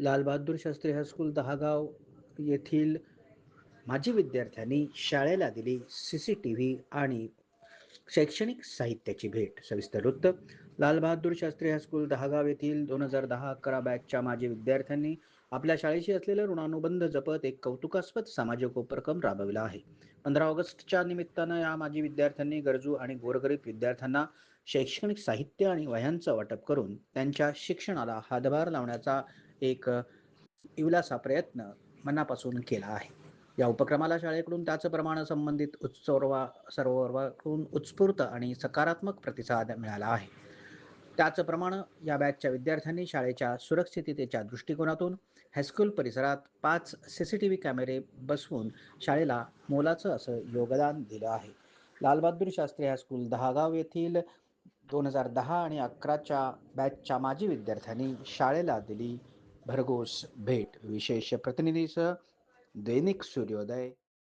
Lal Bahadur Shastri high school दहागाव येथील माजी विद्यार्थ्यांनी शाळेला दिली CCTV आणि शैक्षणिक साहित्याची भेट. सविस्तर वृत्त. लाल बहादूर शास्त्री हायस्कूल दहागाव येथील 2010-11 बॅचच्या माजी विद्यार्थ्यांनी आपल्या शाळेशी असलेले ऋणानुबंध जपत एक कौतुकास्पद सामाजिक उपक्रम राबविला आहे. 15 ऑगस्टच्या निमित्तानं या माजी विद्यार्थ्यांनी गरजू आणि गोरगरीब विद्यार्थ्यांना शैक्षणिक साहित्य आणि वह्यांचं वाटप करून त्यांच्या शिक्षणाला हातभार लावण्याचा एक इवलासा प्रयत्न मनापासून केला आहे. या उपक्रमाला शाळेकडून त्याचप्रमाणे संबंधित सर्वांकडून उत्स्फूर्त आणि सकारात्मक प्रतिसाद मिळाला आहे. त्याचप्रमाणे या बॅचच्या विद्यार्थ्यांनी शाळेच्या सुरक्षिततेच्या दृष्टिकोनातून हायस्कूल परिसरात 5 CCTV कॅमेरे बसवून शाळेला मोलाचं असं योगदान दिलं आहे. लालबहादूर शास्त्री हायस्कूल दहागाव येथील 2010 आणि 11च्या बॅचच्या माजी विद्यार्थ्यांनी शाळेला दिली भरघोस भेट. विशेष प्रतिनिधीसह दैनिक सूर्योदय